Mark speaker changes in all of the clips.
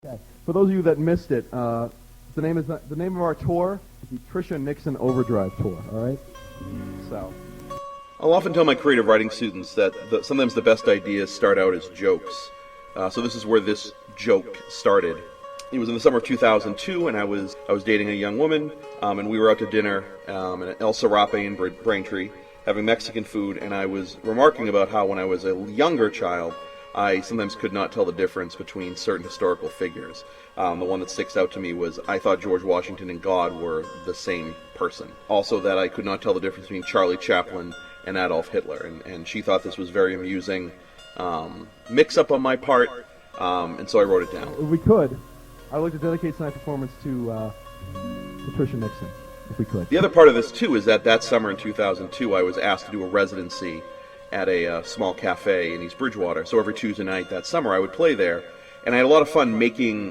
Speaker 1: Okay. For those of you that missed it, the name of our tour is the Trisha Nixon Overdrive Tour. All right. So
Speaker 2: I'll often tell my creative writing students that sometimes the best ideas start out as jokes. So this is where this joke started. It was in the summer of 2002, and I was dating a young woman, and we were out to dinner in El Serape in Braintree, having Mexican food, and I was remarking about how when I was a younger child, I sometimes could not tell the difference between certain historical figures. The one that sticks out to me was I thought George Washington and God were the same person. Also that I could not tell the difference between Charlie Chaplin and Adolf Hitler, and she thought this was very amusing mix-up on my part, and so I wrote it down.
Speaker 1: if we could, I would like to dedicate tonight's performance to Trisha Nixon, if we could.
Speaker 2: The other part of this, too, is that summer in 2002, I was asked to do a residency at a small cafe in East Bridgewater. So every Tuesday night that summer, I would play there. And I had a lot of fun making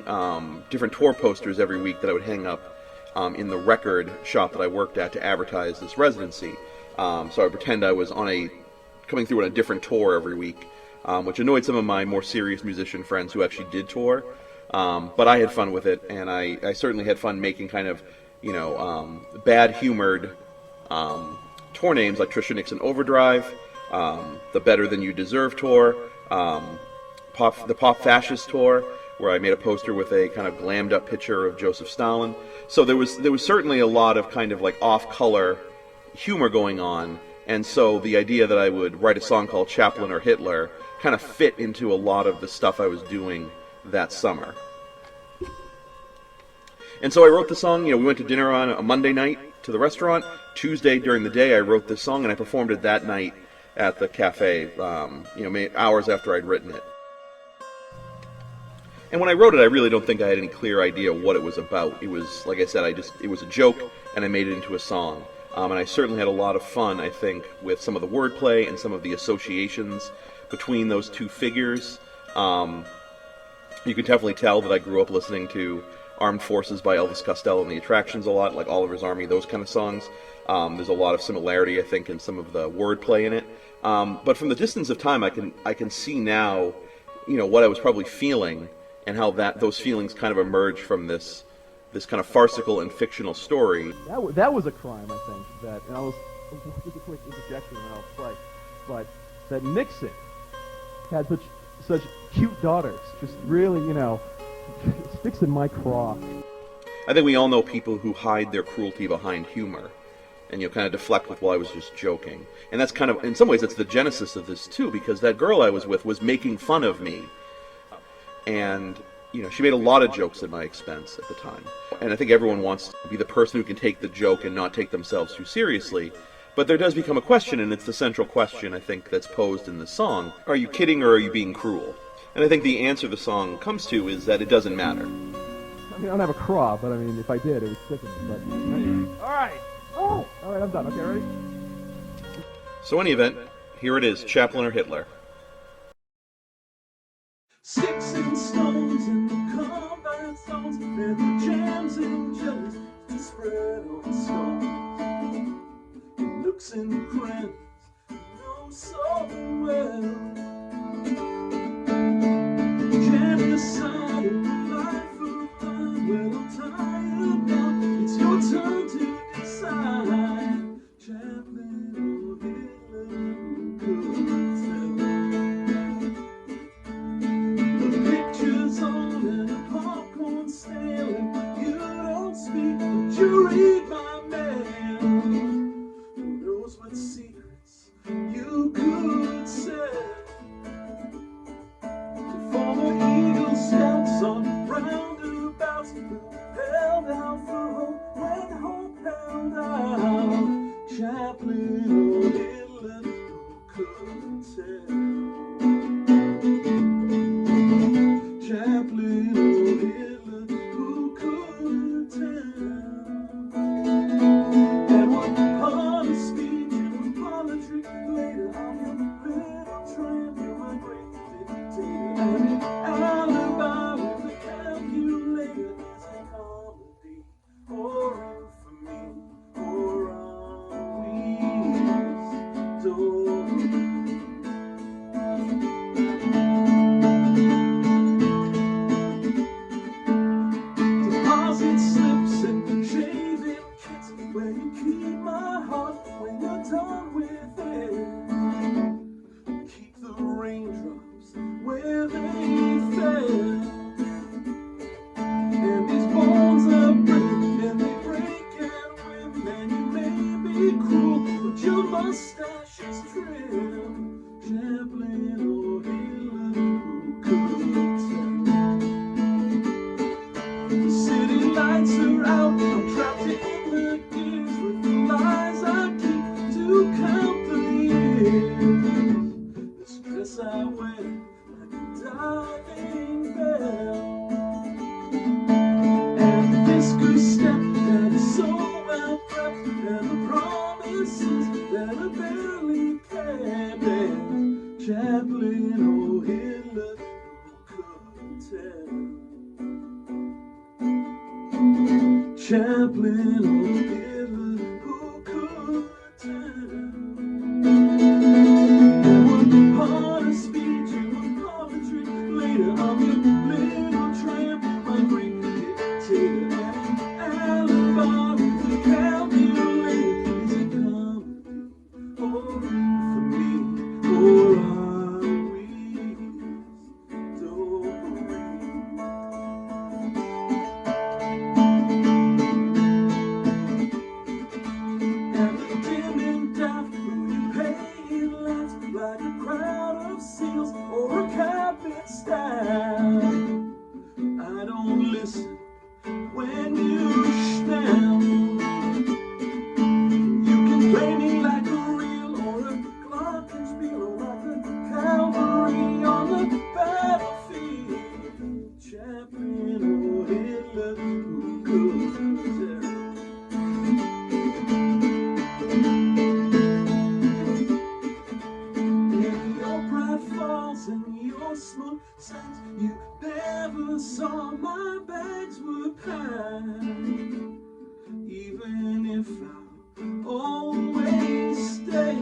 Speaker 2: different tour posters every week that I would hang up in the record shop that I worked at to advertise this residency. So I would pretend I was coming through on a different tour every week, which annoyed some of my more serious musician friends who actually did tour. But I had fun with it, and I certainly had fun making kind of, bad-humored tour names like Trisha Nixon Overdrive, the Better Than You Deserve tour, the Pop Fascist tour, where I made a poster with a kind of glammed up picture of Joseph Stalin. So there was certainly a lot of kind of like off-color humor going on, and so the idea that I would write a song called Chaplin or Hitler kind of fit into a lot of the stuff I was doing that summer. And so I wrote the song. We went to dinner on a Monday night to the restaurant. Tuesday during the day I wrote this song, and I performed it that night at the cafe, hours after I'd written it. And when I wrote it, I really don't think I had any clear idea what it was about. It was, like I said, it was a joke, and I made it into a song. And I certainly had a lot of fun, I think, with some of the wordplay and some of the associations between those two figures. You can definitely tell that I grew up listening to Armed Forces by Elvis Costello and the Attractions a lot, like Oliver's Army, those kind of songs. There's a lot of similarity, I think, in some of the wordplay in it. But from the distance of time, I can see now, what I was probably feeling and how those feelings kind of emerged from this kind of farcical and fictional story.
Speaker 1: That was a crime, I think. And I'll just a quick interjection, and then I'll play. But that Nixon had such cute daughters, just really, sticks in my craw.
Speaker 2: I think we all know people who hide their cruelty behind humor, and kind of deflect with, well, I was just joking. And that's kind of, in some ways, that's the genesis of this too, because that girl I was with was making fun of me. And, she made a lot of jokes at my expense at the time. And I think everyone wants to be the person who can take the joke and not take themselves too seriously. But there does become a question, and it's the central question, I think, that's posed in the song. Are you kidding or are you being cruel? And I think the answer the song comes to is that it doesn't matter.
Speaker 1: I don't have a craw, but if I did, it would stick in me. But all right, I'm done. Okay, ready?
Speaker 2: So in any event, here it is, Chaplin or Hitler.
Speaker 3: Sticks and stones and the combat songs, and the jams and jellies to spread on stones. Nooks and crannies, know so well. Jam the side of life of mine. Well, I'm tired now. It's your turn to decide. Chaplin or Hitler, who could tell? The picture's on and the popcorn stale, and you don't speak, but you read my mail. Who knows what secrets you could say? Former Eagle Scouts on roundabouts who held out for hope when hope held out. Chaplin or Hitler, who could tell? Chaplin or Hitler, who could tell? And what part of speech and politics later, I'm your little tramp, you're my great dictator. And an alibi with a calculator is a comedy, or infamy, or on wheels, door. out. I'm trapped in the gears with the lies I keep to count the years. The stress I wear like a diving bell. And the disco step that is so well prepped, and the promises that I barely kept. And Chaplin or Hitler, who couldn't tell? Chaplin or Hitler, who could tell? You were part of speech, you were part of trick. Later on your little tramp, my great dictator, and alibi with the calculator. Is it comedy or for me, or are we stories? And the dim and daft, who you pay in laughs like a crowd of seals or a cabinet staff. I don't listen when you snap. You can play me like a reel or a glockenspiel or like a cavalry on the battlefield. Chaplin or Hitler, who could tell? If your pride falls and your smoke sinks, you never saw my bags were packed. Even if I always stay.